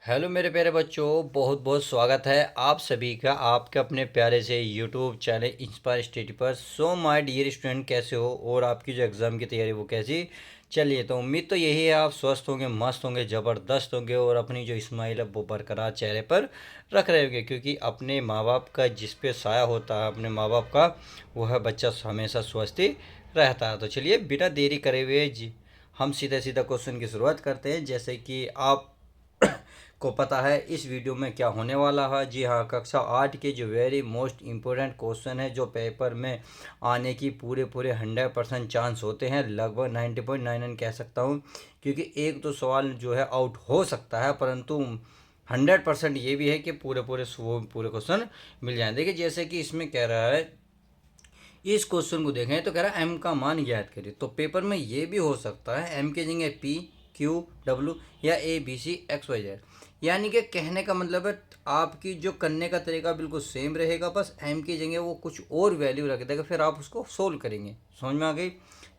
Hello मेरे प्यारे बच्चों, बहुत बहुत स्वागत है आप सभी का आपके अपने प्यारे से यूट्यूब चैनल इंस्पायर स्टडी पर। सो माय डियर स्टूडेंट, कैसे हो और आपकी जो एग्ज़ाम की तैयारी वो कैसी चलिए। तो उम्मीद तो यही है आप स्वस्थ होंगे, मस्त होंगे, ज़बरदस्त होंगे और अपनी जो स्माइल है वो बरकरार चेहरे पर रख रहे होंगे, क्योंकि अपने माँ बाप का जिस पे साया होता है अपने माँ बाप का, वह बच्चा हमेशा स्वस्थ ही रहता है। तो चलिए बिना देरी करे हुए हम सीधा सीधा क्वेश्चन की शुरुआत करते हैं। जैसे कि आप को पता है इस वीडियो में क्या होने वाला है। जी हाँ, कक्षा 8 के जो वेरी मोस्ट इम्पोर्टेंट क्वेश्चन है जो पेपर में आने की पूरे पूरे 100% चांस होते हैं, लगभग 90.99 कह सकता हूँ, क्योंकि एक दो सवाल जो है आउट हो सकता है, परंतु 100% ये भी है कि पूरे पूरे वो पूरे क्वेश्चन मिल जाएं। देखिए जैसे कि इसमें कह रहा है, इस क्वेश्चन को देखें तो कह रहा है एम का मान ज्ञात करिए। तो पेपर में ये भी हो सकता है एम के जगह पी, क्यू, डब्ल्यू या A B C X Y Z. यानी कि कहने का मतलब है आपकी जो करने का तरीका बिल्कुल सेम रहेगा, बस एम की जगह वो कुछ और वैल्यू रख देगा, फिर आप उसको सोल्व करेंगे। समझ में आ गई?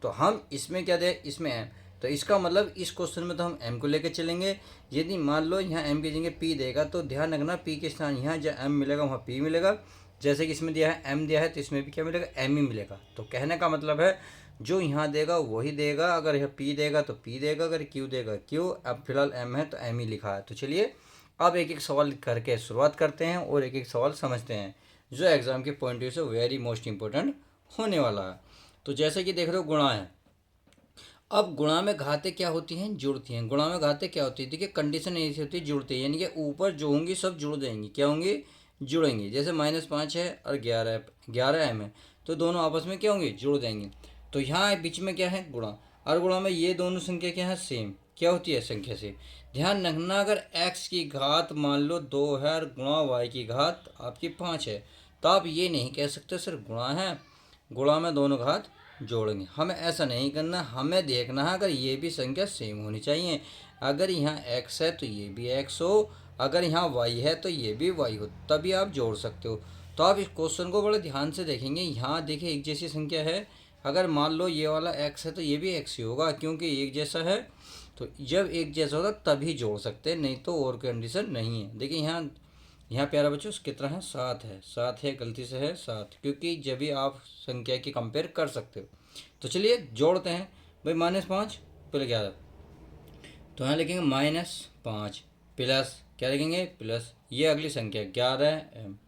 तो हम इसमें क्या दे, इसमें एम, तो इसका मतलब इस क्वेश्चन में तो हम एम को लेकर चलेंगे। यदि मान लो यहाँ एम की जगह पी देगा तो ध्यान रखना पी के स्थान यहाँ जहाँ एम मिलेगा वहाँ पी मिलेगा। जैसे कि इसमें दिया है एम दिया है तो इसमें भी क्या मिलेगा, एम ही मिलेगा। तो कहने का मतलब है जो यहाँ देगा वही देगा, अगर यह पी देगा तो पी देगा, अगर क्यू देगा क्यू। अब फिलहाल एम है तो एम ही लिखा है। तो चलिए अब एक एक सवाल करके शुरुआत करते हैं और एक एक सवाल समझते हैं जो एग्जाम के पॉइंट ऑफ व्यू से वेरी मोस्ट इंपॉर्टेंट होने वाला है। तो जैसे कि देख रहे हो गुणा है। अब गुणा में घातें क्या होती हैं, जुड़ती हैं। गुणा में घातें क्या होती है, देखिए कंडीशन ऐसी होती है जुड़ती है, यानी कि ऊपर जो होंगी सब जुड़ जाएंगी, क्या होंगी, जुड़ेंगी। जैसे -5 है और 11 m है, तो दोनों आपस में क्या होंगे, जुड़ जाएंगे। तो यहाँ बीच में क्या है, गुणा। और गुणा में ये दोनों संख्या क्या है, सेम क्या होती है संख्या से। ध्यान रखना अगर x की घात मान लो 2 है और गुणा y की घात आपकी 5 है, तो आप ये नहीं कह सकते सर गुणा है, गुणा में दोनों घात जोड़ेंगे। हमें ऐसा नहीं करना, हमें देखना है अगर ये भी संख्या सेम होनी चाहिए। अगर यहाँ x है तो ये भी x हो, अगर यहाँ y है तो ये भी y हो, तभी आप जोड़ सकते हो। तो आप इस क्वेश्चन को बड़े ध्यान से देखेंगे। यहाँ देखिए एक जैसी संख्या है, अगर मान लो ये वाला x है तो ये भी x ही होगा, क्योंकि एक जैसा है। तो जब एक जैसा होता तभी जोड़ सकते हैं, नहीं तो और कंडीशन नहीं है। देखिए यहाँ यहाँ प्यारा बच्चों कितना है, 7 है, 7 है, गलती से है 7, क्योंकि जब भी आप संख्या की कंपेयर कर सकते हो। तो चलिए जोड़ते हैं भाई। -5 पहले 11, तो यहाँ लिखेंगे -5 प्लस क्या लिखेंगे, प्लस ये अगली संख्या 11m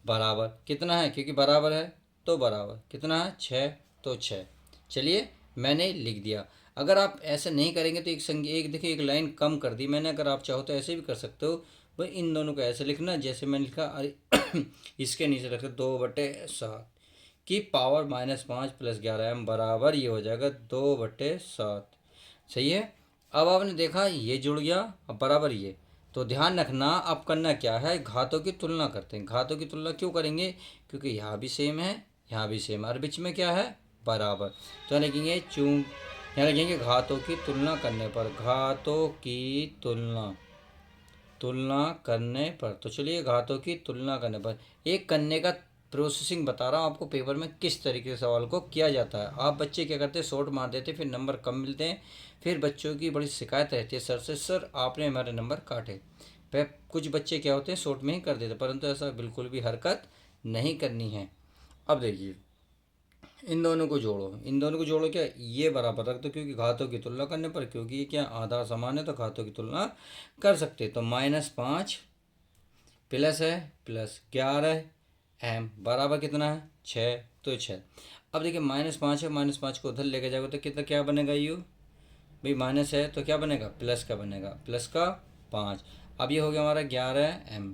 बराबर कितना है, क्योंकि बराबर है तो बराबर कितना है, 6, तो 6। चलिए मैंने लिख दिया। अगर आप ऐसे नहीं करेंगे तो एक संख्या, एक देखिए एक लाइन कम कर दी मैंने, अगर आप चाहो तो ऐसे भी कर सकते हो भाई। इन दोनों को ऐसे लिखना जैसे मैंने लिखा, अरे इसके नीचे रख 2/7 की पावर -5 प्लस 11m बराबर ये हो जाएगा 2/7। सही है। अब आपने देखा ये जुड़ गया, अब बराबर ये। तो ध्यान रखना अब करना क्या है, घातों की तुलना करते हैं। घातों की तुलना क्यों करेंगे, क्योंकि यहाँ भी सेम है यहाँ भी सेम है और बीच में क्या है, बराबर। तो यहाँ लिखेंगे यहाँ लिखेंगे घातों की तुलना करने पर, घातों की तुलना करने पर। तो चलिए घातों की तुलना करने पर एक करने का प्रोसेसिंग बता रहा हूँ आपको, पेपर में किस तरीके से सवाल को किया जाता है। आप बच्चे क्या करते हैं, शॉर्ट मार देते, फिर नंबर कम मिलते हैं, फिर बच्चों की बड़ी शिकायत रहती है सर से, सर आपने हमारे नंबर काटे। पे कुछ बच्चे क्या होते हैं शॉर्ट में ही कर देते, परंतु ऐसा बिल्कुल भी हरकत नहीं करनी है। अब देखिए इन दोनों को जोड़ो, इन दोनों को जोड़ो, क्या ये बराबर रख दो, क्योंकि घातों की तुलना करने पर, क्योंकि ये क्या आधा समान है तो घातों की तुलना कर सकते। तो -5 प्लस है प्लस 11m बराबर कितना है, 6, तो 6। अब देखिए -5 है, -5 को उधर लेके जाओगे तो कितना क्या बनेगा, यू भाई माइनस है तो क्या बनेगा, प्लस का बनेगा, प्लस का 5। अब ये हो गया हमारा 11m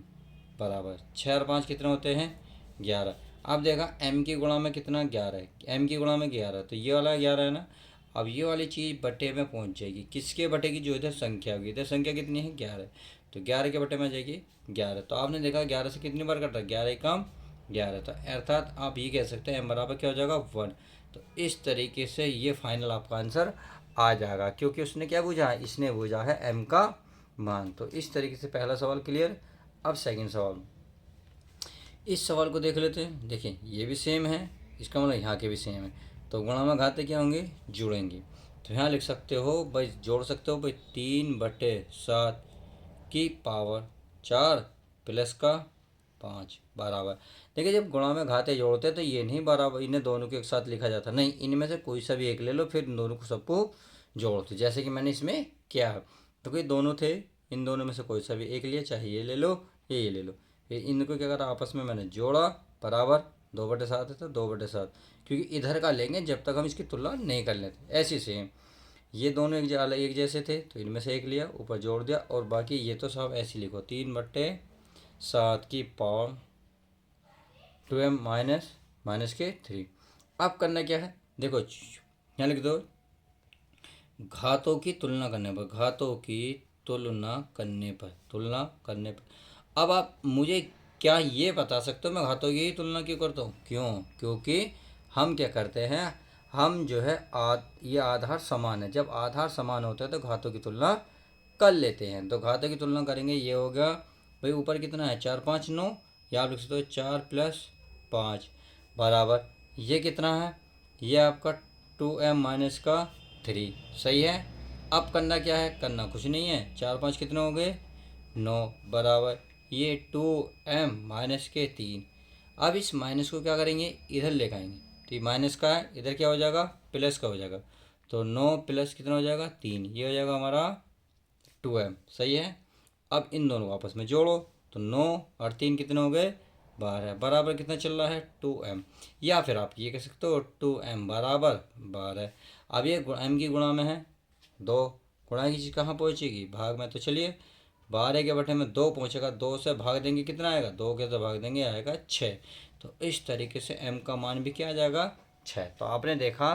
बराबर 6 और 5 कितने होते हैं, 11। अब देखा m की गुणा में कितना, 11 है, m की गुणा में 11, तो ये वाला 11 है ना। अब ये वाली चीज़ बटे में पहुंच जाएगी, किसके बटे की, जो इधर संख्या होगी, इधर संख्या कितनी है, 11, तो 11 के बटे में आ जाएगी 11। तो आपने देखा 11 से कितनी बार कटा, 11 कम 11, तो अर्थात आप ये कह सकते हैं m बराबर क्या हो जाएगा, 1। तो इस तरीके से ये फाइनल आपका आंसर आ जाएगा, क्योंकि उसने क्या पूछा है, इसने पूछा है m का मान। तो इस तरीके से पहला सवाल क्लियर। अब सेकंड सवाल, इस सवाल को देख लेते हैं। देखिए ये भी सेम है, इसका मतलब यहाँ के भी सेम है, तो गुणा में घाते क्या होंगे, जुड़ेंगे। तो यहाँ लिख सकते हो भाई, जोड़ सकते हो भाई 3/7 की पावर 4 प्लस का 5 बराबर। देखिए जब गुणा में घाते जोड़ते हैं तो ये नहीं बराबर इन्हें दोनों को एक साथ लिखा जाता नहीं, इनमें से कोई सा भी एक ले लो फिर इन दोनों को सबको जोड़ो। तो जैसे कि मैंने इसमें किया है, तो कोई दोनों थे, इन दोनों में से कोई सा भी एक लिया, चाहे ये ले लो ये ले लो, फिर इनको क्या करा आपस में मैंने जोड़ा, बराबर 2/7 है तो 2/7, क्योंकि इधर का लेंगे जब तक हम इसकी तुलना नहीं कर लेते। ऐसी सेम ये दोनों एक जैसे थे तो इनमें से एक लिया, ऊपर जोड़ दिया, और बाकी ये तो सब ऐसे लिखो 3/7 की पावर 2m माइनस माइनस के 3। अब करना क्या है, देखो यहाँ लिख दो घातों की तुलना करने पर, घातों की तुलना करने पर। अब आप मुझे क्या ये बता सकते हो मैं घातों की ही तुलना क्यों करता हूँ? क्यों? क्योंकि हम क्या करते हैं, हम जो है ये आधार समान है, जब आधार समान होता है तो घातों की तुलना कर लेते हैं। तो घातों की तुलना करेंगे, ये हो गया भाई ऊपर कितना है 4 5 9, या आप लिख सकते हो 4 + 5 बराबर ये कितना है, ये आपका 2m माइनस का 3। सही है। अब करना क्या है, करना कुछ नहीं है, 4 5 कितने हो गए 9 बराबर ये 2m माइनस के 3। अब इस माइनस को क्या करेंगे, इधर लेकर आएंगे, तो ये माइनस का है, इधर क्या हो जाएगा प्लस का हो जाएगा, तो 9 प्लस कितना हो जाएगा 3, ये हो जाएगा हमारा 2m। सही है। अब इन दोनों को आपस में जोड़ो, तो 9 और 3 कितने हो गए 12 बराबर कितना चल रहा है 2m, या फिर आप ये कह सकते हो 2m बराबर 12। अब ये m की गुणा में है 2, गुणा की चीज़ कहाँ पहुँचेगी भाग में, तो चलिए 12 के बटे में 2 पहुँचेगा, 2 से भाग देंगे कितना आएगा, 2 के से भाग देंगे आएगा 6। तो इस तरीके से m का मान भी क्या आ जाएगा 6। तो आपने देखा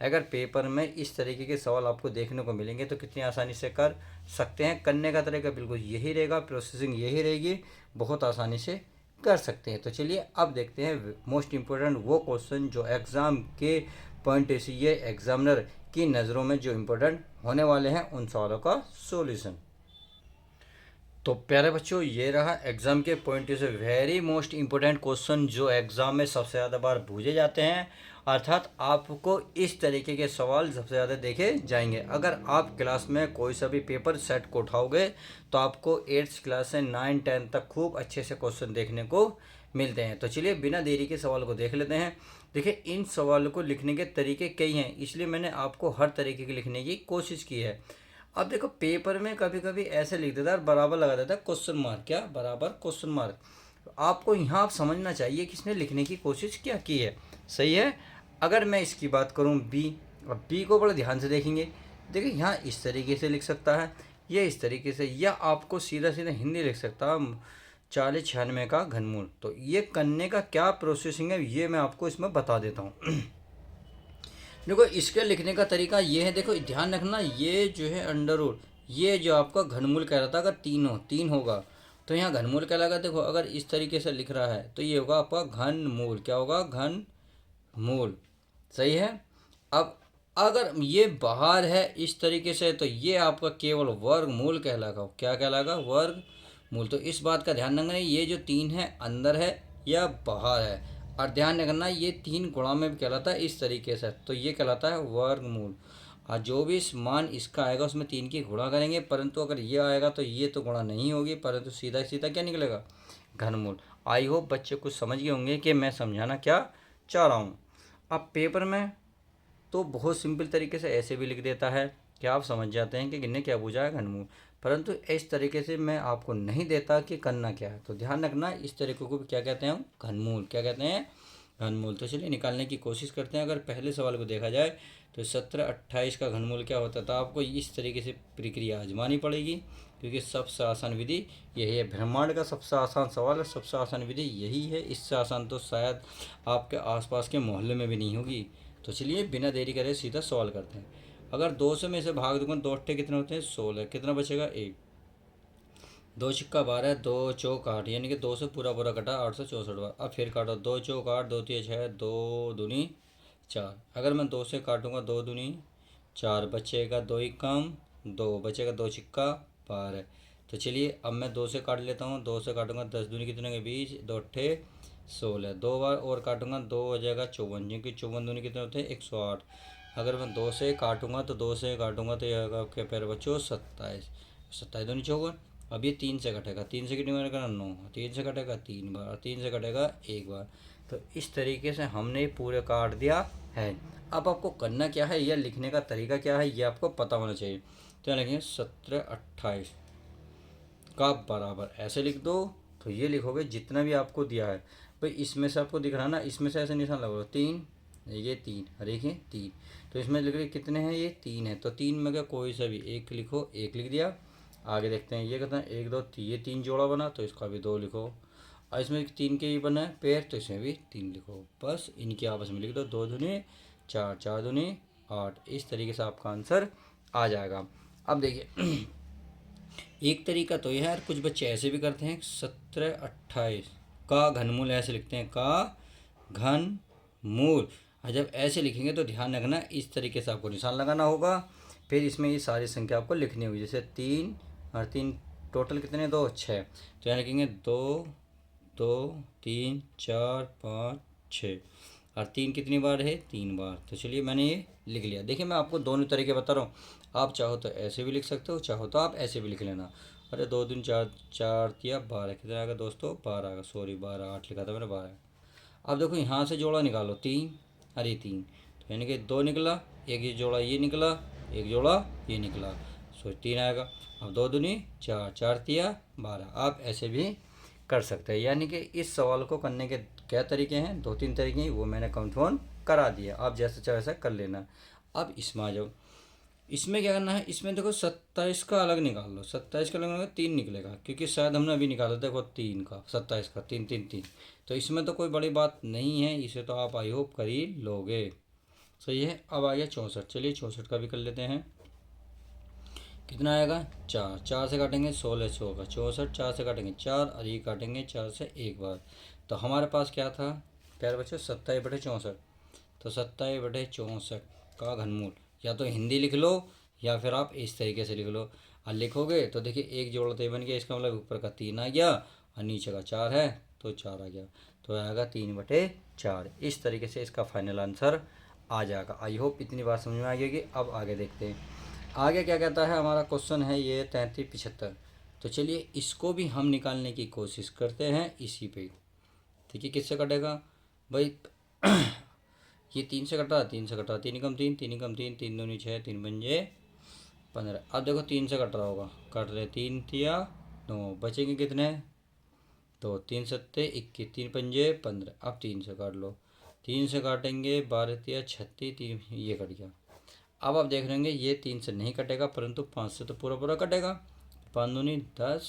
अगर पेपर में इस तरीके के सवाल आपको देखने को मिलेंगे तो कितनी आसानी से कर सकते हैं। करने का तरीका बिल्कुल यही रहेगा, प्रोसेसिंग यही रहेगी, बहुत आसानी से कर सकते हैं। तो चलिए अब देखते हैं मोस्ट इम्पोर्टेंट वो क्वेश्चन जो एग्ज़ाम के पॉइंट से ये एग्जामिनर की नज़रों में जो इम्पोर्टेंट होने वाले हैं उन सवालों का सॉल्यूशन। तो प्यारे बच्चों ये रहा एग्ज़ाम के पॉइंट से वेरी मोस्ट इम्पोर्टेंट क्वेश्चन जो एग्ज़ाम में सबसे ज़्यादा बार पूछे जाते हैं, अर्थात आपको इस तरीके के सवाल सबसे ज़्यादा देखे जाएंगे। अगर आप क्लास में कोई सा भी पेपर सेट को उठाओगे तो आपको 8th क्लास से 9 10 तक खूब अच्छे से क्वेश्चन देखने को मिलते हैं। तो चलिए बिना देरी के सवाल को देख लेते हैं। देखिए इन सवालों को लिखने के तरीके कई हैं, इसलिए मैंने आपको हर तरीके के लिखने की कोशिश की है। अब देखो पेपर में कभी कभी ऐसे लिख देता है बराबर लगा देता है क्वेश्चन मार्क, क्या बराबर क्वेश्चन मार्क। आपको यहाँ आप समझना चाहिए कि इसने लिखने की कोशिश क्या की है। सही है। अगर मैं इसकी बात करूँ बी, अब बी को बड़े ध्यान से देखेंगे। देखिए यहाँ इस तरीके से लिख सकता है, ये इस तरीके से, या आपको सीधा सीधा हिंदी लिख सकता है 40 96 का घनमूल। तो ये करने का क्या प्रोसेसिंग है ये मैं आपको इसमें बता देता हूँ। देखो इसके लिखने का तरीका ये है, देखो ध्यान रखना ये जो है अंडर रूट, ये जो आपका घनमूल कह रहा था अगर तीन होगा तो यहाँ घनमूल कहलाएगा। देखो अगर इस तरीके से लिख रहा है तो ये होगा आपका घनमूल, क्या होगा घनमूल। सही है। अब अगर ये बाहर है इस तरीके से तो ये आपका केवल वर्गमूल कहलाएगा, क्या कहलाएगा वर्गमूल। तो इस बात का ध्यान रखना ये जो 3 है अंदर है या बाहर है, और ध्यान रखना ये 3 गुणा में भी कहलाता है इस तरीके से, तो ये कहलाता है वर्गमूल। और जो भी मान इसका आएगा उसमें 3 की गुणा करेंगे, परंतु अगर ये आएगा तो ये तो गुणा नहीं होगी, परंतु सीधा सीधा क्या निकलेगा घनमूल। आई होप बच्चे कुछ समझ गए होंगे कि मैं समझाना क्या चाह रहा हूँ। अब पेपर में तो बहुत सिंपल तरीके से ऐसे भी लिख देता है कि आप समझ जाते हैं कि किन्ने क्या पूछा है घनमूल, परंतु इस तरीके से मैं आपको नहीं देता कि करना क्या है। तो ध्यान रखना इस तरीके को भी क्या कहते हैं हम घनमूल, क्या कहते हैं घनमूल। तो चलिए निकालने की कोशिश करते हैं। अगर पहले सवाल को देखा जाए तो 17 28 का घनमूल क्या होता था, आपको इस तरीके से प्रक्रिया आजमानी पड़ेगी, क्योंकि सबसे आसान विधि यही है। ब्रह्मांड का सबसे आसान सवाल है, सबसे आसान विधि यही है, इससे आसान तो शायद आपके आसपास के मोहल्ले में भी नहीं होगी। तो चलिए बिना देरी करे सीधा सवाल करते हैं। अगर 2 से मैं इसे भाग दूंगा 2 अट्ठे कितने होते हैं 16, कितना बचेगा 1, 2 छिक्का 12, 2 चौक 8, यानी कि 2 से पूरा पूरा कटा 864 बार। अब फिर काटो 2 चौक 8, 2 तिया 6, 2 दूनी 4। अगर मैं 2 से काटूंगा 2 दूनी 4, बचेगा 2 ही कम 2, बचेगा 2 छिक्का 12। तो चलिए अब मैं 2 से काट लेता हूँ, 2 से काटूंगा 10 दूनी कितने के 20, 2 अट्ठे 16, 2 बार और काटूंगा 2 हो जाएगा 54, क्योंकि 54 दूनी कितने होते हैं 108। अगर मैं 2 से काटूंगा तो 2 से काटूंगा तो यह आपके प्यारे बच्चों 27, 27 दूनी 54, अब ये 3 से कटेगा, 3 से कितनी बार करना 9, 3 से कटेगा 3 बार, 3 से कटेगा 1 बार। तो इस तरीके से हमने पूरे काट दिया है। अब आपको करना क्या है, यह लिखने का तरीका क्या है ये आपको पता होना चाहिए। तो यहाँ लिखेंगे 17 28 का बराबर ऐसे लिख दो। तो ये लिखोगे जितना भी आपको दिया है भाई, इसमें से आपको दिख रहा ना, इसमें से ऐसे निशान लगाओ 3, ये 3 और देखिए 3। तो इसमें लिख रहे कितने हैं, ये 3 है। तो 3 में का कोई सा भी एक लिखो, एक लिख दिया। आगे देखते हैं ये कहते हैं 1 2 ये 3 जोड़ा बना, तो इसका भी 2 लिखो। और इसमें 3 के ही बना है पेड़, तो इसमें भी 3 लिखो। बस इनकी आपस में लिख दो, 2 दूनी 4, 4 दूनी 8। इस तरीके से आपका आंसर आ जाएगा। अब देखिए एक तरीका तो यह है, और कुछ बच्चे ऐसे भी करते हैं 17 28 का घनमूल ऐसे लिखते हैं, का घन मूल। और जब ऐसे लिखेंगे तो ध्यान रखना इस तरीके से आपको निशान लगाना होगा। फिर इसमें ये सारी संख्या आपको लिखनी होगी, जैसे 3 और 3 टोटल कितने, 2 6। तो यहाँ लिखेंगे 2 2 3 4 5 6। और 3 कितनी बार है, 3 बार। तो चलिए मैंने ये लिख लिया। देखिए मैं आपको दोनों तरीके बता रहा हूँ, आप चाहो तो ऐसे भी लिख सकते हो, चाहो तो आप ऐसे भी लिख लेना। अरे 2 दिन 4 4 दिया 12, कितना आएगा दोस्तों, 12 आएगा, सॉरी 12 8 लिखा था मैंने, 12। अब देखो यहाँ से जोड़ा निकालो 3, अरे 3, तो यानी कि 2 निकला, एक ये जोड़ा ये निकला, एक जोड़ा ये निकला, सो 3 आएगा। अब 2 दूनी 4, 4 तिया 12। आप ऐसे भी कर सकते हैं। यानी कि इस सवाल को करने के क्या तरीके हैं, 2 3 तरीके हैं, वो मैंने कंफर्म करा दिया। आप जैसे चाहे वैसा कर लेना। अब इसमें आ जाओ, इसमें क्या करना है, इसमें देखो 27 का अलग निकाल लो, 27 का अलग निकालो 3 निकलेगा, क्योंकि शायद हमने अभी निकाला था, देखो 3 का 27 का 3 3 3। तो इसमें तो कोई बड़ी बात नहीं है, इसे तो आप आई होप कर ही लोगे। सही है। अब आ गया 64, चलिए 64 का भी कर लेते हैं। कितना आएगा, 4, 4 से काटेंगे 16 100 का 64, 4 से काटेंगे 4 और ये काटेंगे 4 से एक बार। तो हमारे पास क्या था प्यारे बच्चों, 27/64। तो 27/64 का घनमूल, या तो हिंदी लिख लो या फिर आप इस तरीके से लिख लो। और लिखोगे तो देखिए एक जोड़ा तो ये बन गया, इसका मतलब ऊपर का 3 आ गया और नीचे का 4 है तो 4 आ गया। तो आएगा 3/4। इस तरीके से इसका फाइनल आंसर आ जाएगा। आई होप इतनी बात समझ में आ गई। अब आगे देखते हैं आगे क्या कहता है। हमारा क्वेश्चन है ये 33 75। तो चलिए इसको भी हम निकालने की कोशिश करते हैं इसी पे। देखिए किससे कटेगा भाई, ये 3 से कटा, 3 से कटा, 3 कम 3, 3 कम 3, 3 दूनी 6, 3 पंजे 15। अब देखो 3 से कट रहा होगा, कट रहे 3 तिया 9, बचेंगे कितने, तो 3 सत्ते 21, 3 पंजे 15। अब 3 से काट लो, 3 से काटेंगे 12 तिया 36, 3 ये कट गया। अब आप देख लेंगे ये 3 से नहीं कटेगा, परंतु 5 से तो पूरा पूरा कटेगा। 5 दूनी 10,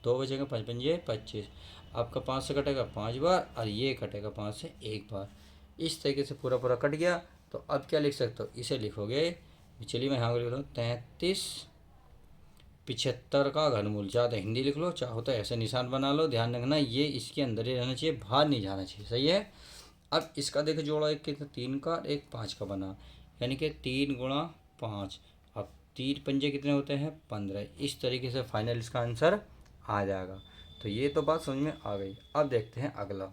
2 बचेगा, 5 पंजे 25। आपका 5 से कटेगा 5 बार और ये कटेगा 5 से एक बार। इस तरीके से पूरा पूरा कट गया। तो अब क्या लिख सकते हो, इसे लिखोगे, चलिए मैं यहाँ लिख रहा हूँ 33 75 का घनमूल। ज़्यादा हिंदी लिख लो, चाहो तो ऐसे निशान बना लो। ध्यान रखना ये इसके अंदर ही रहना चाहिए, बाहर नहीं जाना चाहिए। सही है। अब इसका देखो जोड़ा एक कितना, 3 का एक 5 का बना, यानी कि 3 गुणा 5। अब 3 पंजे कितने होते हैं, 15। इस तरीके से फाइनल इसका आंसर आ जाएगा। तो ये तो बात समझ में आ गई। अब देखते हैं अगला।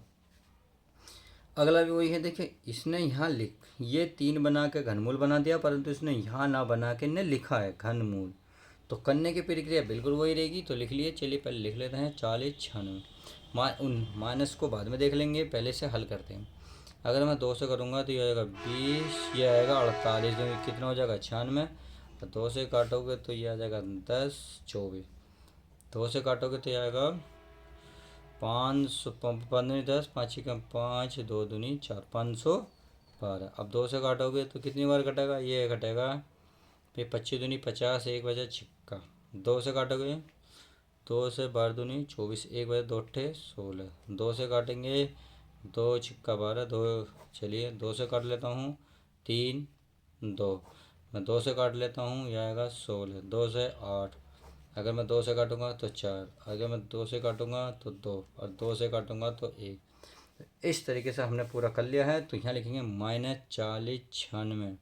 अगला भी वही है। देखिए इसने यहाँ लिख ये 3 बना के घनमूल बना दिया, परंतु इसने यहाँ ना बना के ने लिखा है घनमूल। तो करने की प्रक्रिया बिल्कुल वही रहेगी। तो लिख लिए, चलिए पहले लिख लेते हैं 40 96। उन माइनस को बाद में देख लेंगे, पहले से हल करते हैं। अगर मैं 2 से करूँगा तो ये आएगा 20, ये आएगा 48, कितना हो जाएगा 96। और 2 से काटोगे तो ये आ जाएगा 10 24। 2 से काटोगे तो ये आएगा 500 15 10, 5 कम 5, 2 दूनी 4, 512। अब 2 से काटोगे तो कितनी बार कटेगा, ये कटेगा फिर 25 दूनी 50, एक बजा छिक्का। 2 से काटोगे, 2 से 12 दूनी 24, एक बजा 2 अट्ठे 16। 2 से काटेंगे, 2 छिक्का 12, 2, चलिए 2 से काट लेता हूँ 3 2। मैं 2 से काट लेता हूँ, यह आएगा 16। 2 से 8, अगर मैं 2 से काटूंगा तो 4, अगर मैं 2 से काटूंगा तो 2, और 2 से काटूंगा तो 1। इस तरीके से हमने पूरा कर लिया है। तो यहाँ लिखेंगे -40 96।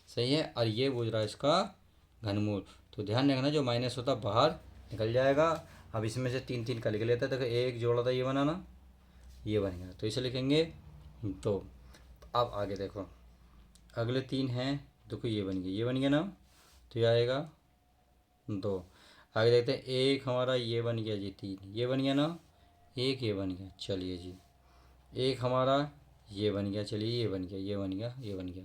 सही है। और ये पूछ रहा है इसका घनमूल। तो ध्यान रखना जो माइनस होता बाहर निकल जाएगा। अब इसमें से 3 3 का लिख लेते हैं। देखो एक जोड़ा था ये बनाना, ये बन गया, तो इसे लिखेंगे 2। अब आगे देखो अगले 3 हैं, देखो ये बन गया, ये बन गया ना, तो ये आएगा 2। आगे देखते हैं, एक हमारा ये बन गया जी 3, ये बन गया ना, एक ये बन गया, चलिए जी। एक हमारा ये बन गया, चलिए ये बन गया, ये बन गया, ये बन गया।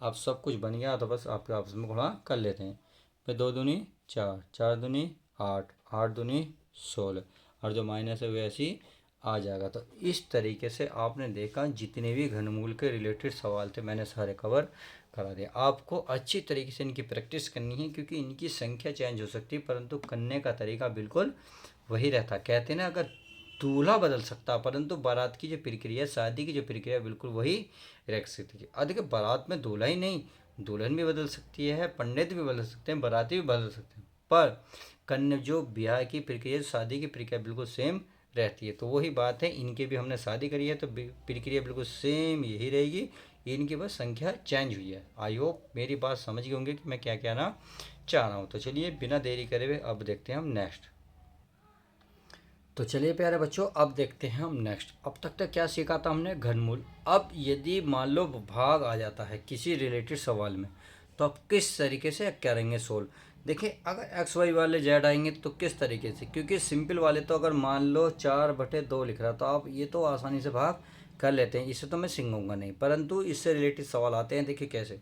अब सब कुछ बन गया तो बस आपके आपस में गुणा कर लेते हैं। फिर 2 दूनी 4, 4 दूनी 8, 8 दूनी 16, और जो माइनस है वो ऐसे ही आ जाएगा। तो इस तरीके से आपने देखा जितने भी घनमूल के रिलेटेड सवाल थे मैंने सारे कवर करा दिया। आपको अच्छी तरीके से इनकी प्रैक्टिस करनी है, क्योंकि इनकी संख्या चेंज हो सकती है परंतु करने का तरीका बिल्कुल वही रहता। कहते हैं ना, अगर दूल्हा बदल सकता परंतु बारात की जो प्रक्रिया, शादी की जो प्रक्रिया बिल्कुल वही रह सकती है। अब देखिए, बारात में दूल्हा ही नहीं, दुल्हन भी बदल सकती है, पंडित भी बदल सकते हैं, बाराती भी बदल सकते हैं, पर कन्या जो ब्याह की प्रक्रिया, शादी की प्रक्रिया बिल्कुल सेम रहती है। तो वही बात है, इनके भी हमने शादी करी है तो प्रक्रिया बिल्कुल सेम यही रहेगी, इनकी बस संख्या चेंज हुई है। आई होप मेरी बात समझ गए होंगे कि मैं क्या कहना चाह रहा हूँ। तो चलिए बिना देरी करे हुए अब देखते हैं हम नेक्स्ट। तो चलिए प्यारे बच्चों, अब देखते हैं हम नेक्स्ट। अब तक क्या सीखा था हमने, घनमूल। अब यदि मान लो भाग आ जाता है किसी रिलेटेड सवाल में, तो आप किस तरीके से करेंगे सोल्व। देखिए, अगर एक्स वाई वाले जेड आएंगे तो किस तरीके से, क्योंकि सिंपल वाले तो अगर मान लो 4/2 लिख रहा तो आप ये तो आसानी से भाग कर लेते हैं, इससे तो मैं सिंगूंगा नहीं, परंतु इससे रिलेटेड सवाल आते हैं। देखिए कैसे,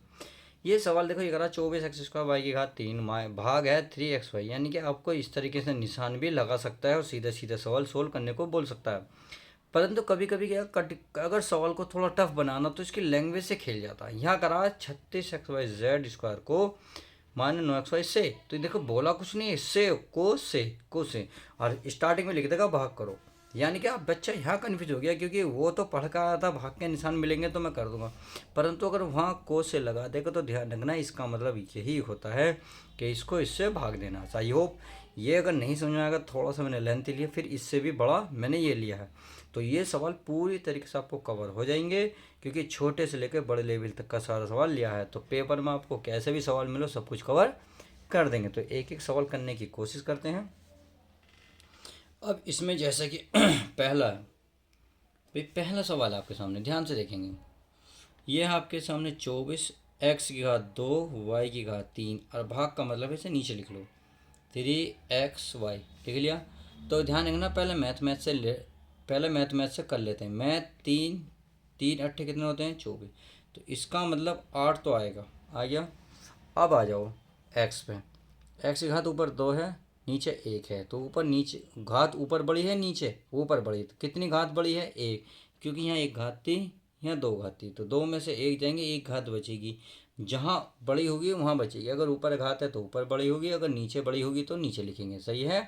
ये सवाल देखो, ये करा 24x² वाई की घात 3 भाग है 3xy, यानी कि आपको इस तरीके से निशान भी लगा सकता है और सीधे सीधे सवाल सोल्व करने को बोल सकता है। परंतु कभी कभी क्या अगर सवाल को थोड़ा टफ बनाना तो इसकी लैंग्वेज से खेल जाता है। यहाँ करा 36xy² को -9xy से, तो देखो बोला कुछ नहीं है, से और स्टार्टिंग में लिख देगा भाग करो। यानी कि आप बच्चा यहाँ कन्फ्यूज हो गया, क्योंकि वो तो पढ़ कर आया था भाग के निशान मिलेंगे तो मैं कर दूंगा, परंतु अगर वहाँ को से लगा देगा तो ध्यान रखना, इसका मतलब यही होता है कि इसको इससे भाग देना चाहिए। होप ये अगर नहीं समझ में आएगा, थोड़ा सा मैंने लेंथ लिया, फिर इससे भी बड़ा मैंने ये लिया है, तो ये सवाल पूरी तरीके से आपको कवर हो जाएंगे, क्योंकि छोटे से लेकर बड़े लेवल तक का सारा सवाल लिया है। तो पेपर में आपको कैसे भी सवाल मिलो सब कुछ कवर कर देंगे। तो एक एक सवाल करने की कोशिश करते हैं। अब इसमें जैसे कि पहला सवाल आपके सामने ध्यान से देखेंगे, ये है आपके सामने 24x² वाई की घात 3, और भाग का मतलब इसे नीचे लिख लो 3xy, लिख लिया। तो ध्यान रखना, पहले मैथ से कर लेते हैं। मैथ 3 3 8 कितने होते हैं 24, तो इसका मतलब 8 तो आएगा, आ गया। अब आ जाओ एक्स पे, एक्स की घात ऊपर 2 है, नीचे 1 है, तो ऊपर नीचे घात ऊपर बड़ी है, नीचे ऊपर बड़ी, तो कितनी घात बड़ी है 1, क्योंकि यहाँ 1 घात थी, यहाँ 2 घात थी, तो 2 में से 1 जाएंगे, 1 घात बचेगी। जहाँ बड़ी होगी वहाँ बचेगी, अगर ऊपर घात है तो ऊपर बड़ी होगी, अगर नीचे बड़ी होगी तो नीचे लिखेंगे, सही है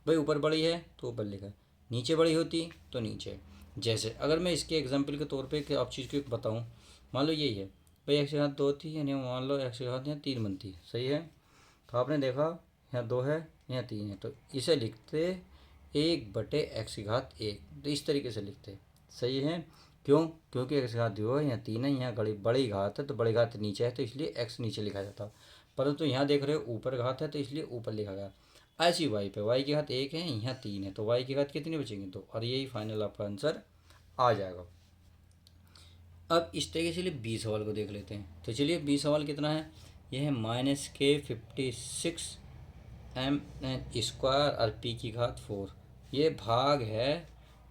भाई। ऊपर बड़ी है तो ऊपर लिखा, नीचे बड़ी होती तो नीचे। जैसे अगर मैं इसके एग्जाम्पल के तौर पे आप चीज़ को बताऊँ, मान लो यही है भाई, एक्स की घात 2 थी, यानी मान लो एक्स की घात यहाँ 3 बनती है, सही है। तो आपने देखा यहाँ 2 है, यहाँ 3 है, तो इसे लिखते 1/x की घात 1, तो इस तरीके से लिखते, सही है। क्यों, क्योंकि एक्स की घात 2 है, यहाँ 3 है, यहाँ बड़ी घात है, तो बड़ी घात नीचे है तो इसलिए एक्स नीचे लिखा जाता। परंतु यहाँ देख रहे हो ऊपर घात है तो इसलिए ऊपर लिखा गया। ऐसी वाई पे, वाई की घात 1 है, यहाँ 3 है, तो वाई की घात कितनी बचेंगी 2, और यही फाइनल आपका आंसर आ जाएगा। अब इस तरीके से बी सवाल को देख लेते हैं। तो चलिए बी सवाल कितना है, यह है -k56m² और p की घात 4, ये भाग है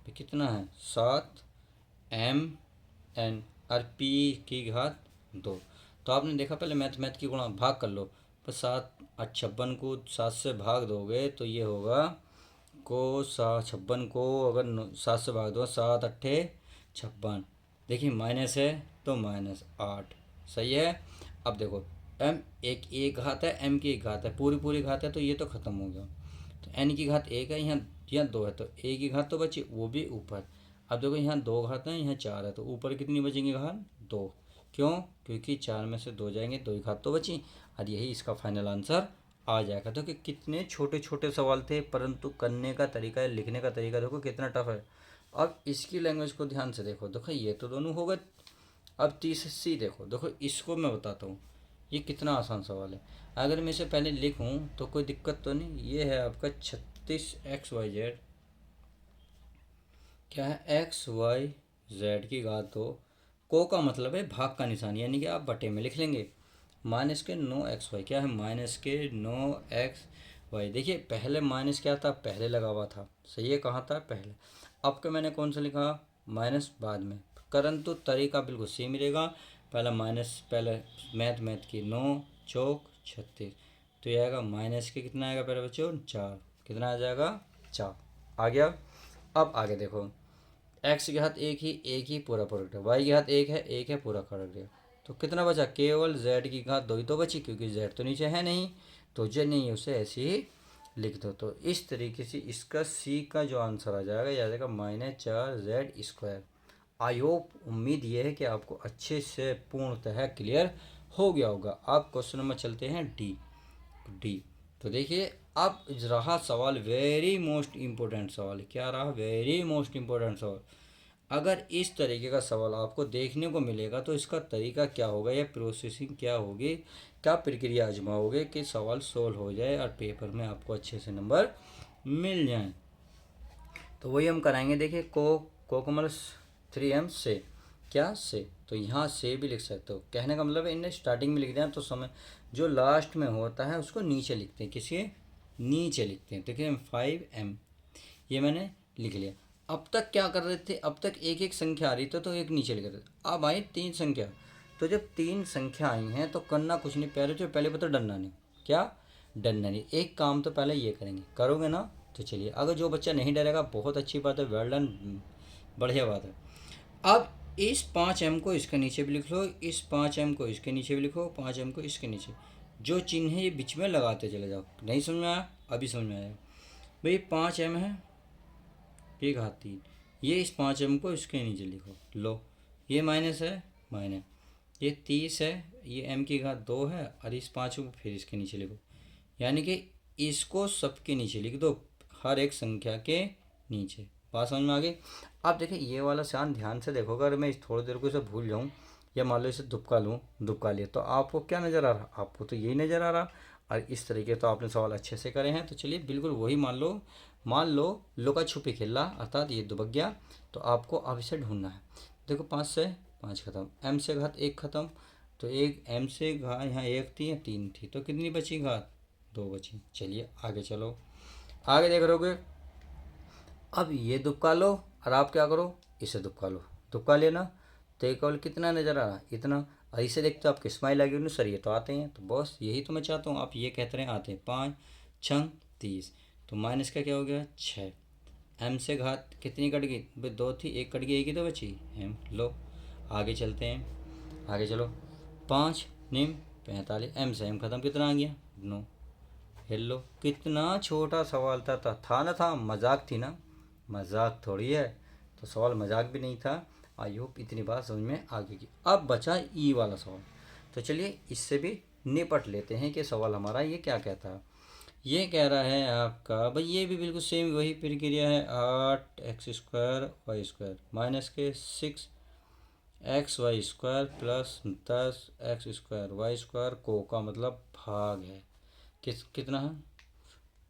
कितना है 7m और p की घात 2। तो आपने देखा, पहले मैथ की गुणा भाग कर लो, पर 7 को 7 से भाग दोगे तो ये होगा को 56 को अगर 7 से भाग दो, 7 8 56, देखिए माइनस है तो -8, सही है। अब देखो m एक घात है, m की एक घात है, पूरी घात है, तो ये तो ख़त्म हो गया। तो n की घात 1 है, यहाँ 2 है, तो a की घात तो बची, वो भी ऊपर। अब देखो यहाँ 2 घात है, यहाँ 4 है, तो ऊपर कितनी बचेंगी घात 2, क्यों, क्योंकि 4 में से 2 जाएंगे, 2 ही घात तो बची, और यही इसका फाइनल आंसर आ जाएगा। तो कि कितने छोटे छोटे सवाल थे, परंतु करने का तरीका है, लिखने का तरीका देखो कितना टफ है। अब इसकी लैंग्वेज को ध्यान से देखो ये तो दोनों हो गए। अब तीसरी देखो इसको मैं बताता हूँ, ये कितना आसान सवाल है। अगर मैं इसे पहले लिखूँ तो कोई दिक्कत तो नहीं। ये है आपका 36xyz, क्या है xyz की घात 2, को का मतलब है भाग का निशान, यानी कि आप बटे में लिख लेंगे। -9xy, क्या है -9x वाई। देखिए पहले माइनस क्या था, पहले लगा हुआ था, सही है, कहाँ था, पहले। अब का मैंने कौन सा लिखा, माइनस बाद में। परंतु तरीका बिल्कुल सेम ही रहेगा। पहला माइनस, पहले मैथ की 9 चौक 36, तो ये आएगा माइनस के कितना आएगा पहले बच्चों, 4। कितना आ जाएगा, 4 आ गया। अब आगे देखो, एक्स के हाथ एक ही पूरा प्रोडक्ट है, वाई के हाथ एक है पूरा प्रोडक्ट है। तो कितना बचा, केवल जेड की घात 2 ही तो बची, क्योंकि जेड तो नीचे है नहीं, तो जेड नहीं, उसे ऐसे ही लिख दो। तो इस तरीके से इसका सी का जो आंसर आ जाएगा, यह आ जाएगा -4z²। आई होप, उम्मीद ये है कि आपको अच्छे से पूर्णतः क्लियर हो गया होगा। अब क्वेश्चन नंबर चलते हैं डी। डी तो देखिए, अब रहा सवाल वेरी मोस्ट इम्पोर्टेंट सवाल। क्या रहा, वेरी मोस्ट इम्पोर्टेंट सवाल। अगर इस तरीके का सवाल आपको देखने को मिलेगा तो इसका तरीका क्या होगा या प्रोसेसिंग क्या होगी, क्या प्रक्रिया आजमाओगे कि सवाल सोल्व हो जाए और पेपर में आपको अच्छे से नंबर मिल जाएं। तो वही हम कराएंगे। देखिए कोकमल 3m से, क्या से, तो यहाँ से भी लिख सकते हो। कहने का मतलब है इन्हें स्टार्टिंग में लिख दें तो समय जो लास्ट में होता है उसको नीचे लिखते हैं, किसी नीचे लिखते हैं। देखिए 5m ये मैंने लिख लिया। अब तक क्या कर रहे थे, अब तक एक एक संख्या आ रही थी तो एक नीचे लिख रहे थे, अब आई 3 संख्या। तो जब 3 संख्या आई हैं तो करना कुछ नहीं, पहले पता डरना नहीं। क्या डरना नहीं, एक काम तो पहले ये करेंगे, करोगे ना। तो चलिए, अगर जो बच्चा नहीं डरेगा बहुत अच्छी बात है, वेल डन, बढ़िया बात है। अब इस 5m को इसके नीचे भी लिख लो, इस 5m को इसके नीचे भी लिखो, 5m को इसके नीचे। जो चिन्ह है ये बीच में लगाते चले जाओ। नहीं समझ में आया, अभी समझ में आएगा। भाई 5m है, ये घात 3, ये इस 5m को इसके नीचे लिखो, लो ये माइनस है, माइनस, ये 30 है, ये m की घात 2 है, और इस 5 को फिर इसके नीचे लिखो। यानी कि इसको सबके नीचे लिख दो, हर एक संख्या के नीचे। बात समझ में आ गई। अब देखिए ये वाला शान ध्यान से देखो, अगर मैं इस थोड़ी देर को इसे भूल जाऊँ या मान लो इसे दुबका लूँ, दुबका लिया, तो आपको क्या नज़र आ रहा, आपको तो यही नज़र आ रहा। और इस तरीके तो आपने सवाल अच्छे से करे हैं। तो चलिए बिल्कुल वही मान लो लुका छुपी खेला, अर्थात ये दुबक गया। तो आपको अब इसे ढूंढना है। देखो 5 से 5 खत्म, m से घात 1 खत्म, तो एक m से घात यहाँ 1 थी या 3 थी, तो कितनी बची घात, 2 बची। चलिए आगे चलो, आगे देख रहोगे। अब ये दुबका लो और आप क्या करो, इसे दुबका लो, दुबका लेना। तो ये केवल कितना नज़र आ रहा, इतना। और इसे देखते हो आपके स्माइल आ गई, सर ये तो आते हैं। तो बस यही तो मैं चाहता हूँ, आप ये कहते रहे आते हैं। 5×6 = 30, तो माइनस का क्या हो गया, 6। m से घात कितनी कट गई भाई, 2 थी, एक कट गई, एक ही तो बची m। लो आगे चलते हैं, आगे चलो। 5×9 = 45, m से m खत्म, कितना आ गया, 9। हेलो, कितना छोटा सवाल था ना, था मजाक थी ना, मजाक थोड़ी है। तो सवाल मजाक भी नहीं था। आई होप इतनी बात समझ में आ गई। अब बचा ई वाला सवाल, तो चलिए इससे भी निपट लेते हैं कि सवाल हमारा ये क्या कहता है। ये कह रहा है आपका भाई, ये भी बिल्कुल सेम वही प्रक्रिया है। 8x² माइनस के 6xy² प्लस 10x² को का मतलब भाग है, कितना है,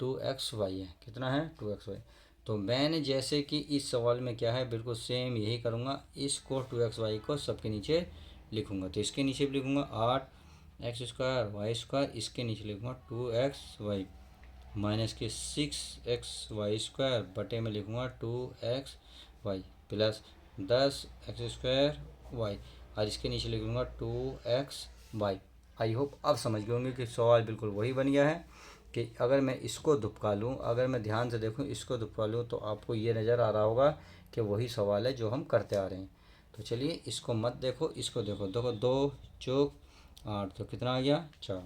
2xy है, कितना है, 2xy। तो मैंने जैसे कि इस सवाल में क्या है, बिल्कुल सेम यही करूँगा, इसको 2xy को सबके नीचे लिखूँगा। तो इसके नीचे भी लिखूँगा 8x²y², इसके नीचे लिखूँगा 2xy माइनस के 6xy² बटे में लिखूँगा 2xy प्लस 10x²y, और इसके नीचे लिखूँगा 2xy। आई होप अब समझ गए होंगे कि सवाल बिल्कुल वही बन गया है कि अगर मैं इसको दुबका लूँ, अगर मैं ध्यान से देखूँ इसको दुबका लूँ, तो आपको ये नज़र आ रहा होगा कि वही सवाल है जो हम करते आ रहे हैं। तो चलिए इसको मत देखो, इसको देखो, 2×8, तो कितना आ गया, 4।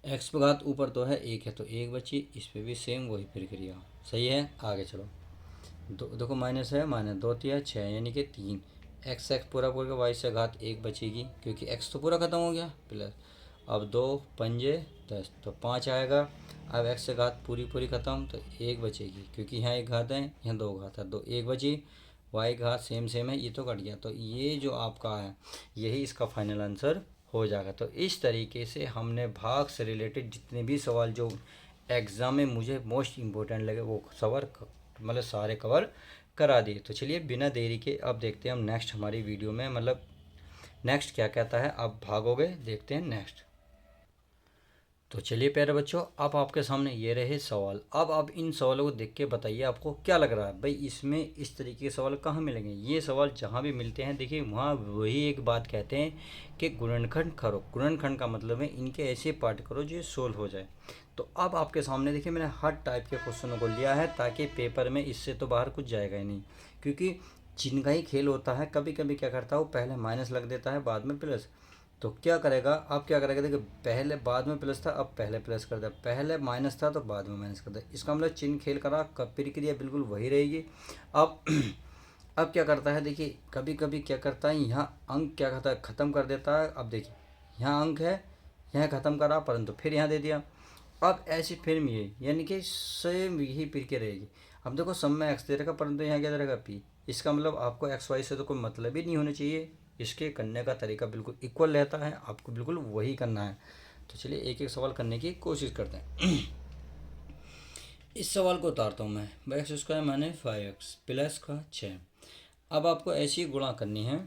एक्स पर घात ऊपर तो है 1 है, तो 1 बची, इस पर भी सेम वही प्रक्रिया, सही है। आगे चलो, देखो माइनस है, माइनस 2 तिया 6, यानी कि 3। एक्स पूरा पूरा, वाई से घात 1 बचेगी, क्योंकि एक्स तो पूरा ख़त्म हो गया, प्लस अब 2×5 = 10, तो 5 आएगा। अब एक्स से घात पूरी पूरी ख़त्म, तो 1 बचेगी, क्योंकि यहाँ 1 घात है, यहाँ 2 घात है, 1 बची। वाई घात सेम है, ये तो कट गया। तो ये जो आपका है यही इसका फाइनल आंसर हो जाएगा। तो इस तरीके से हमने भाग से रिलेटेड जितने भी सवाल जो एग्ज़ाम में मुझे मोस्ट इम्पोर्टेंट लगे वो मतलब सारे कवर करा दिए। तो चलिए बिना देरी के अब देखते हैं हम नेक्स्ट हमारी वीडियो में, मतलब नेक्स्ट क्या कहता है। अब भागोगे, देखते हैं नेक्स्ट। तो चलिए प्यारे बच्चों, अब आपके सामने ये रहे सवाल। अब आप इन सवालों को देख के बताइए आपको क्या लग रहा है भाई, इसमें इस तरीके के सवाल कहाँ मिलेंगे। ये सवाल जहाँ भी मिलते हैं देखिए वहाँ वही एक बात कहते हैं कि गुणनखंड करो। गुणनखंड का मतलब है इनके ऐसे पार्ट करो जो सोल्व हो जाए। तो अब आपके सामने देखिए मैंने हर टाइप के क्वेश्चनों को लिया है ताकि पेपर में इससे तो बाहर कुछ जाएगा ही नहीं, क्योंकि जिनका ही खेल होता है कभी कभी क्या करता है वो पहले माइनस लग देता है बाद में प्लस। तो क्या करेगा, अब क्या करेगा देखिए, पहले बाद में प्लस था अब पहले प्लस कर दिया, पहले माइनस था तो बाद में माइनस कर दिया। इसका मतलब चिन्ह खेल करा, प्रक्रिया बिल्कुल वही रहेगी। अब अब क्या करता है देखिए, कभी कभी क्या करता है यहाँ अंक क्या करता है ख़त्म कर देता है। अब देखिए यहाँ अंक है, यहाँ ख़त्म करा परंतु फिर यहाँ दे दिया। अब ऐसी फिर ये यानी कि सेम यही प्रक्रिया रहेगी। अब देखो सब में एक्स दे रखा परंतु यहाँ क्या दे रखा पी। इसका मतलब आपको एक्स वाई से तो कोई मतलब ही नहीं होना चाहिए। इसके करने का तरीका बिल्कुल इक्वल रहता है, आपको बिल्कुल वही करना है। तो चलिए एक एक सवाल करने की कोशिश करते हैं। इस सवाल को उतारता हूँ मैं। भाई एक्स स्क्वायर माने 5x प्लस का 6। अब आपको ऐसी गुणा करनी है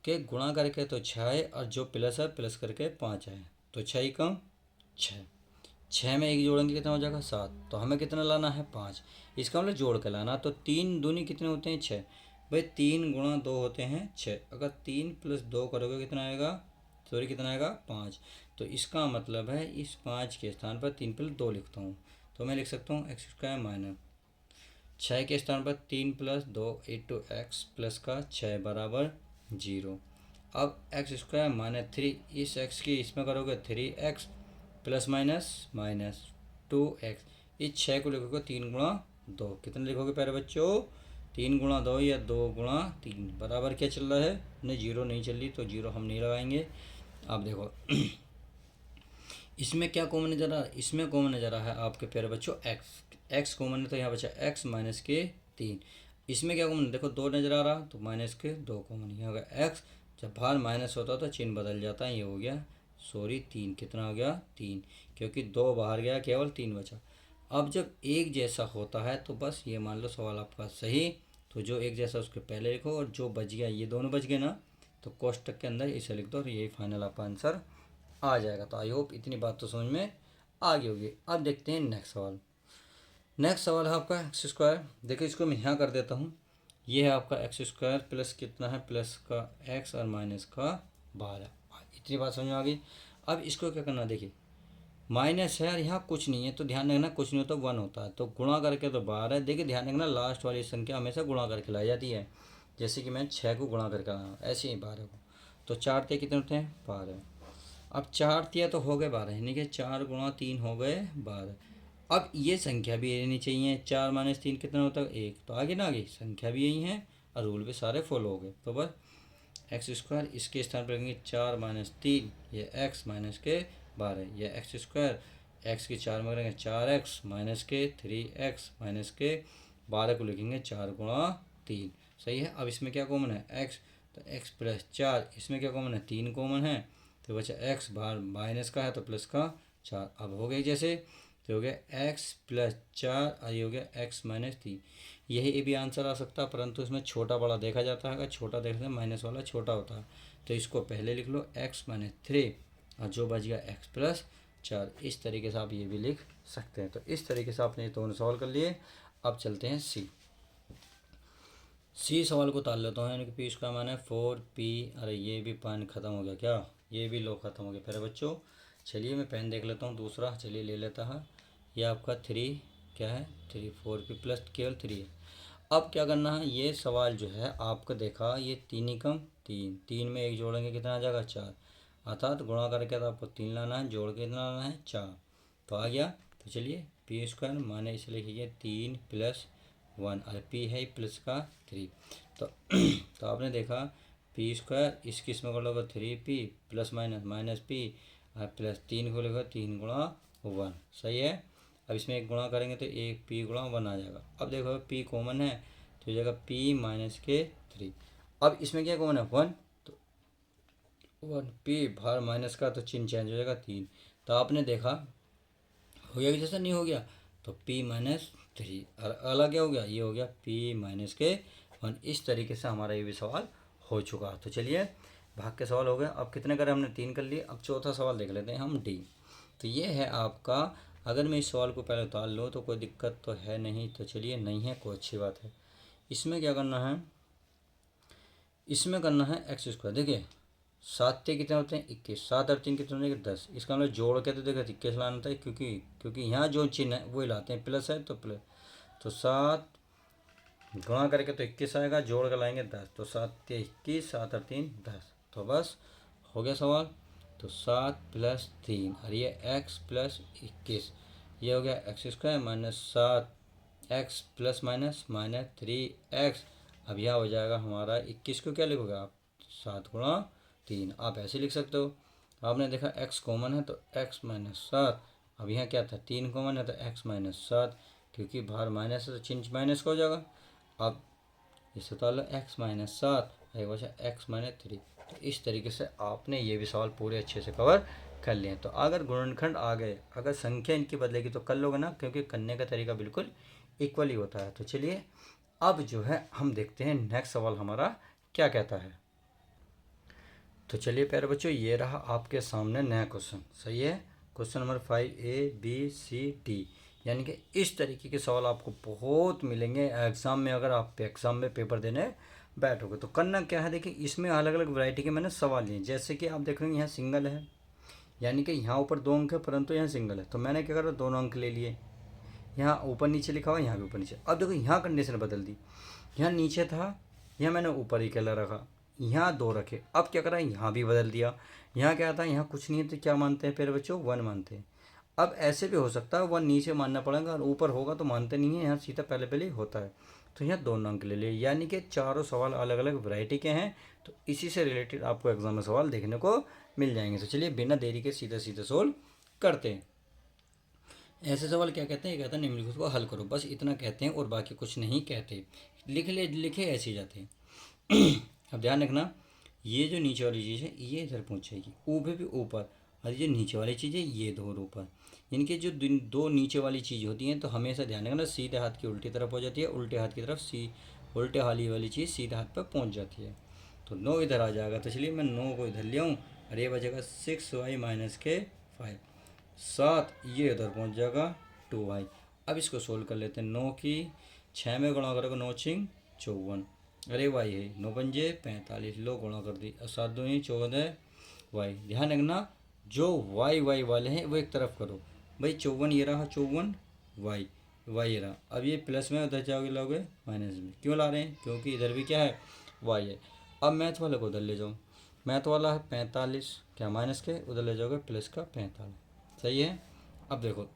कि गुणा करके तो 6 है और जो प्लस है प्लस करके 5 है, तो 6 कम 6। 6 में एक जोड़ेंगे कितना हो जाएगा 7। तो हमें कितना लाना है 5। इसका मतलब जोड़ के लाना। तो 3 दूनी कितने होते हैं 6। भाई 3 गुणा 2 होते हैं 6। अगर 3 प्लस 2 करोगे कितना आएगा, सॉरी कितना आएगा 5। तो इसका मतलब है इस 5 के स्थान पर 3 प्लस 2 लिखता हूँ। तो मैं लिख सकता हूँ एक्स स्क्वायर माइनस 6 के स्थान पर 3 प्लस 2 इंटू एक्स प्लस का 6 बराबर 0। अब एक्स स्क्वायर माइनस 3, इस एक्स की इसमें करोगे 3x plus minus minus 2x। इस 6 को लिखोगे 3 गुणा 2। कितने लिखोगे प्यारे बच्चों, 3 गुणा 2 या 2 गुणा 3 बराबर क्या चल रहा है, नहीं जीरो नहीं चल रही तो जीरो हम नहीं लगाएंगे। अब देखो इसमें क्या कॉमन नजर आ रहा है, इसमें कॉमन नजर आ रहा है आपके प्यारे बच्चों एक्स कॉमन है तो यहाँ बचा x माइनस के 3। इसमें क्या कॉमन, देखो 2 नजर आ रहा तो माइनस के 2 कॉमन, यहाँ होगा x। जब बाहर माइनस होता तो चिन्ह बदल जाता है, ये हो गया सॉरी 3। कितना हो गया 3, क्योंकि 2 बाहर गया केवल 3 बचा। अब जब एक जैसा होता है तो बस ये मान लो सवाल आपका सही। तो जो एक जैसा उसके पहले लिखो और जो बच गया ये दोनों बच गए ना, तो कोष्टक के अंदर इसे लिख दो और यही फाइनल आपका आंसर आ जाएगा। तो आई होप इतनी बात तो समझ में आ गई होगी। अब देखते हैं नेक्स्ट सवाल। नेक्स्ट सवाल है आपका एक्स स्क्वायर। देखिए इसको मैं यहाँ कर देता हूँ। ये है आपका एक्स स्क्वायर प्लस कितना है प्लस का एक्स और माइनस का 12। इतनी बात समझ में आ गई। अब इसको क्या करना, देखिए माइनस है और यहाँ कुछ नहीं है तो ध्यान रखना कुछ नहीं होता 1 होता है, तो गुणा करके तो 12 है। देखिए ध्यान रखना लास्ट वाली संख्या हमेशा गुणा करके लाई जाती है। जैसे कि मैं 6 को गुणा करके लाया ऐसे ही 12 को। तो 4 ते कितने होते हैं 12। अब 4 तिया तो हो गए 12, यानी कि 4 गुणा 3 हो गए 12। अब ये संख्या भी रहनी चाहिए, 4 माइनस 3 कितना होता है 1। तो आगे ना आगे संख्या भी यही है और रूल भी सारे फॉलो हो गए। तो बस एक्स स्क्वायर इसके स्थान पर रखेंगे 4 माइनस 3, ये एक्स माइनस के 12, ये एक्स स्क्वायर एक्स की 4 में करेंगे 4x माइनस के 3x माइनस के 12 को लिखेंगे 4 गुणा 3। सही है। अब इसमें क्या कॉमन है x, तो x प्लस 4, इसमें क्या कॉमन है 3 कॉमन है तो बचा x बाहर माइनस का है तो प्लस का 4। अब हो गई जैसे, तो हो गया x प्लस 4 और ये हो गया x माइनस 3। यही भी आंसर आ सकता है परंतु इसमें छोटा बड़ा देखा जाता है। अगर छोटा देखते हैं माइनस वाला छोटा होता है, तो इसको पहले लिख लो x माइनस 3 और जो बच गया x प्लस 4। इस तरीके से आप ये भी लिख सकते हैं। तो इस तरीके से आपने ये दोनों सवाल कर लिए। अब चलते हैं सी सवाल को ताल लेता हूँ। यानी कि पी इसका माना है 4p। अरे ये भी पेन ख़त्म हो गया क्या, ये भी लो ख़त्म हो गया फिर बच्चों। चलिए मैं पेन देख लेता हूँ दूसरा, चलिए ले लेता है। ये आपका 3 क्या है 3 4p प्लस केवल 3 है। अब क्या करना है, ये सवाल जो है आपको देखा ये 3 ही कम 3, 3 में एक जोड़ेंगे कितना आ जाएगा 4। अर्थात गुणा करके तो आपको 3 लाना है, जोड़ के कितना लाना है 4। तो आ गया। तो चलिए पी स्क्वायर माने इसे लिखिए 3 प्लस 1 और पी है प्लस का 3। तो तो आपने देखा पी स्क्वायर इसकी इसमें कर लोगे 3p plus minus minus P और प्लस 3 को लेकर 3 गुणा 1। सही है। अब इसमें एक गुणा करेंगे तो एक पी गुणा 1 आ जाएगा। अब देखो पी कॉमन है तो ये जाएगा p माइनस के 3। अब इसमें क्या कॉमन है 1, तो 1p बाहर माइनस का तो चिन्ह चेंज हो जाएगा 3। तो आपने देखा हो गया कि जैसा नहीं हो गया, तो p माइनस 3 और अलग क्या हो गया, ये हो गया p माइनस के 1। इस तरीके से हमारा ये भी सवाल हो चुका। तो चलिए भाग के सवाल हो गए। अब कितने करें हमने 3 कर लिए। अब चौथा सवाल देख लेते हैं हम डी। तो ये है आपका। अगर मैं इस सवाल को पहले उतार लूँ तो कोई दिक्कत तो है नहीं, तो चलिए नहीं है, कोई अच्छी बात है। इसमें क्या करना है, इसमें करना है एक्स स्क्वायर। देखिए 7 कितने होते हैं 21, 7 और 3 कितने होते हैं 10। इसका मतलब जोड़ के तो देखो 21 लाना था, क्योंकि यहाँ जो चिन्ह है वही लाते हैं, प्लस है तो प्लस। तो 7 गुणा करके तो 21 आएगा, जोड़ कर लाएंगे 10, तो 7 × 21, 7 और 3 10। तो बस हो गया सवाल। तो 7 + 3 और ये एक्स प्लस 21, ये हो गया x square minus 7 x plus minus minus 3 x. अब यह हो जाएगा हमारा 21 को क्या लिखोगे आप, 7 × 3। आप ऐसे लिख सकते हो। आपने देखा एक्स कॉमन है तो एक्स माइनस 7। अब यहाँ क्या था, 3 कॉमन है तो एक्स माइनस 7, क्योंकि बाहर माइनस है तो चिन्ह माइनस का हो जाएगा। अब इससे तो एक्स माइनस 7, एक बचा एक्स माइनस 3। तो इस तरीके से आपने ये भी सवाल पूरे अच्छे से कवर कर लिए। तो अगर गुणनखंड आ गए, अगर संख्या इनकी बदलेगी तो कर लोगे ना, क्योंकि करने का तरीका बिल्कुल इक्वल ही होता है। तो चलिए अब जो है हम देखते हैं नेक्स्ट सवाल हमारा क्या कहता है। तो चलिए प्यारे बच्चों, ये रहा आपके सामने नया क्वेश्चन। सही है, question number 5 A B C D। यानी कि इस तरीके के सवाल आपको बहुत मिलेंगे एग्ज़ाम में, अगर आप एग्ज़ाम में पेपर देने बैठोगे। तो करना क्या है, देखिए इसमें अलग अलग वैरायटी के मैंने सवाल लिए। जैसे कि आप देख रहे हैं यहाँ सिंगल है, यानी कि यहाँ ऊपर 2 अंक है परंतु यहाँ सिंगल है, तो मैंने क्या करा, दोनों अंक ले लिए। यहाँ ऊपर नीचे लिखा हुआ, यहाँ भी ऊपर नीचे। अब देखो यहाँ कंडीशन बदल दी, यहाँ नीचे था, यहाँ मैंने ऊपर ही कलर रखा, यहाँ 2 रखे। अब क्या करा, यहाँ भी बदल दिया। यहाँ क्या था, यहाँ कुछ नहीं है तो क्या मानते हैं फिर बच्चों, 1 मानते हैं। अब ऐसे भी हो सकता है 1 नीचे मानना पड़ेगा, और ऊपर होगा तो मानते नहीं है, यहाँ सीधा पहले पहले ही होता है। तो यहाँ 2 अंक ले लिए, यानी कि चारों सवाल अलग अलग वैरायटी के हैं। तो इसी से रिलेटेड आपको एग्जाम में सवाल देखने को मिल जाएंगे। तो चलिए बिना देरी के सीधा सीधा सोल्व करते हैं। ऐसे सवाल क्या कहते हैं, ये कहते हैं निम्नलिखित को हल करो, बस इतना कहते हैं और बाकी कुछ नहीं कहते। लिखे ऐसे ही जाते हैं। अब ध्यान रखना, ये जो नीचे वाली चीज़ है ये इधर पहुँचेगी, ऊपर भी ऊपर, और ये नीचे वाली चीज़ है ये दो ऊपर। यानी कि जो दो नीचे वाली चीज़ होती हैं तो हमेशा ध्यान रखना सीधे हाथ की उल्टी तरफ हो जाती है, उल्टे हाथ की तरफ उल्टे हाली वाली चीज़ सीधे हाथ पर पहुँच जाती है। तो 9 इधर आ जाएगा, तो चलिए मैं 9 को इधर ले आऊँ और ये बचेगा 6y - के 5। 7 ये इधर पहुँच जाएगा 2y। अब इसको सोल्व कर लेते हैं। 9 की 6 में गुणा करोगे 9 × 6 = 54। अरे वाई है 9 × 5 = 45, लो गुणा कर दी, और 7 × 2 = 14 वाई। ध्यान रखना जो वाई वाई वाले हैं वो एक तरफ करो भाई। 54 ये रहा 54 वाई, वाई ये रहा। अब ये प्लस में उधर जाओगे लोगे माइनस में, क्यों ला रहे हैं, क्योंकि इधर भी क्या है, वाई है। अब मैथ वाले को उधर ले जाओ, मैथ वाला है 45, क्या माइनस के, उधर ले जाओगे प्लस का 45। सही है। अब देखो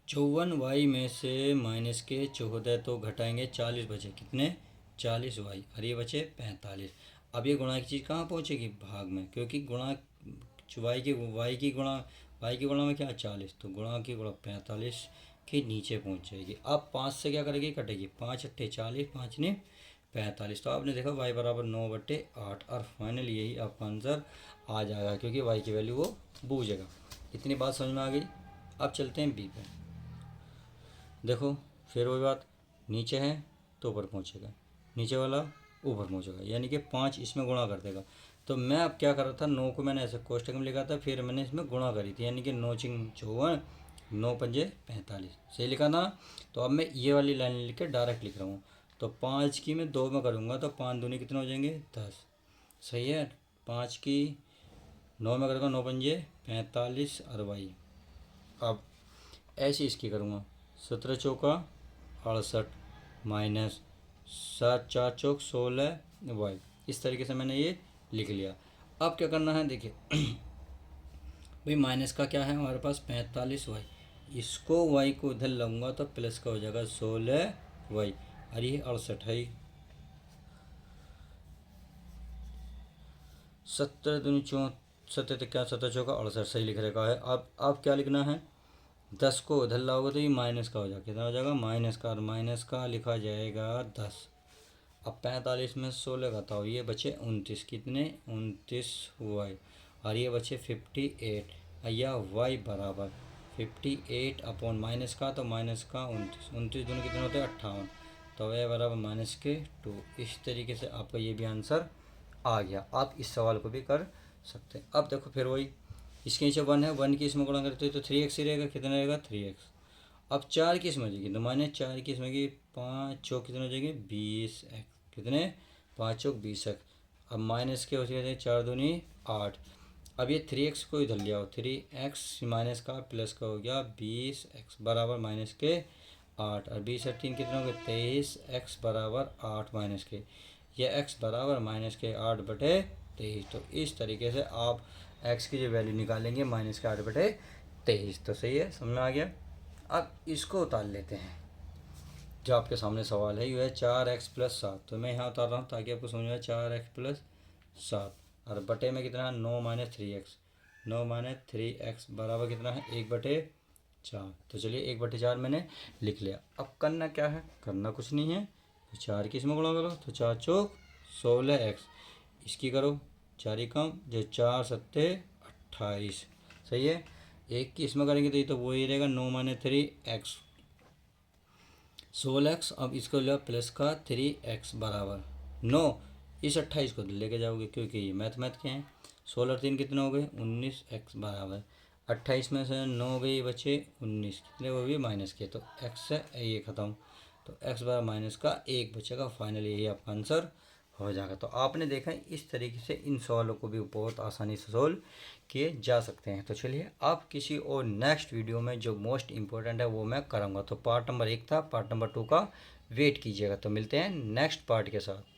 54 वाई में से माइनस के 14 तो घटाएंगे 40, बचे कितने 40 वाई, और ये बचे 45। अब ये गुणा की चीज़ कहाँ पहुँचेगी, भाग में, क्योंकि गुणा वाई की गुणा में क्या 40, तो गुणा की गुणा 45 के नीचे पहुँच जाएगी। अब 5 से क्या करेगी, कटेगी, 5 × 8 = 40, 5 × 9 = 45। तो आपने देखा y = 9/8, और फाइनली यही आपका आंसर आ जाएगा, क्योंकि y की वैल्यू वो बूझेगा। इतनी बात समझ में आ गई। अब चलते हैं बी पे। देखो फिर वही बात, नीचे है तो ऊपर पहुँचेगा, नीचे वाला ऊपर पहुँचेगा, यानी कि 5 इसमें गुणा कर देगा। तो मैं अब क्या कर रहा था, 9 को मैंने ऐसे कोष्टक में लिखा था, फिर मैंने इसमें गुणा करी थी, यानी कि 9 × 54, 9 × 5 = 45, सही लिखा था। तो अब मैं ये वाली लाइन लिख के डायरेक्ट लिख रहा हूँ। तो 5 की मैं 2 में करूँगा तो 5 दूनी कितने हो जाएंगे 10, सही है। 5 की 9 में करूँगा, 9 × 5 = 45 और वाई। अब ऐसे इसकी करूँगा, 17 × 4 = 68 माइनस 7 × 4 = 16 वाई। इस तरीके से मैंने ये लिख लिया। अब क्या करना है, देखिए भाई माइनस का क्या है हमारे पास 45 वाई, इसको वाई को इधर लाऊंगा तो प्लस का हो जाएगा 16 वाई, और ये 68 है। 17 दूनी 17 क्या 17 × 4 = 68, सही लिख रखा है। अब क्या लिखना है, 10 को उधर लाओगे तो ये माइनस का हो जाएगा, कितना हो जाएगा माइनस का, और माइनस का लिखा जाएगा 10। अब 45 में 16 घटाओ, ये बचे 29, कितने 29 वाई, और ये बचे 58, या वाई बराबर 58 अपॉन माइनस का, तो माइनस का 29, 29 दोनों कितने होते हैं 58, तो वाई बराबर -2। इस तरीके से आपका ये भी आंसर आ गया। आप इस सवाल को भी कर सकते हैं। अब देखो फिर वही इसके नीचे 1 है, 1 की इसमें गुणा करते हो तो 3x ही रहेगा, कितना रहेगा 3x। अब 4 की इसमें हो जाएगी, तो माने 4 की इसमें की 5 चौक कितने हो जाएंगे 20x, कितने 5 चौक 20x। अब माइनस के हो जाएंगे 4 दूनी 8। अब ये 3x को इधर ले आओ, 3x माइनस का प्लस का हो गया 20x बराबर माइनस के 8, और 20 और 3 कितने हो गए 23x बराबर 8 माइनस के, ये x बराबर माइनस के 8/23। तो इस तरीके से आप x की जो वैल्यू निकालेंगे माइनस के 8/23। तो सही है, समझ में आ गया। अब इसको उतार लेते हैं, जो आपके सामने सवाल है, ये है 4x+7। तो मैं यहाँ उतार रहा हूँ ताकि आपको समझ में आए, 4x+7 और बटे में कितना है 9-3x, 9-3x बराबर कितना है 1/4। तो चलिए 1/4 मैंने लिख लिया। अब करना क्या है, करना कुछ नहीं है, तो 4 की इसमें गुणा करो, तो 4 चौक 16x, इसकी करो 4 ही कम, जो 4×7=28। सही है, 1 की इसमें करेंगे तो ये तो वही रहेगा 9-3x 16x। अब इसको लिया प्लस का 3x बराबर 9, इस 28 को लेके जाओगे क्योंकि ये मैथ के हैं। 16 और 3 कितने हो गए 19x बराबर 28 में से 9 गई बचे 19, कितने वो भी माइनस के, तो x से ये ख़त्म, तो x बराबर माइनस का 1 बचेगा। फाइनली यही आपका आंसर हो जाएगा। तो आपने देखा इस तरीके से इन सवालों को भी बहुत आसानी से सोल्व किए जा सकते हैं। तो चलिए अब किसी और नेक्स्ट वीडियो में जो मोस्ट इम्पोर्टेंट है वो मैं करूँगा। तो पार्ट नंबर 1 था, पार्ट नंबर 2 का वेट कीजिएगा। तो मिलते हैं नेक्स्ट पार्ट के साथ।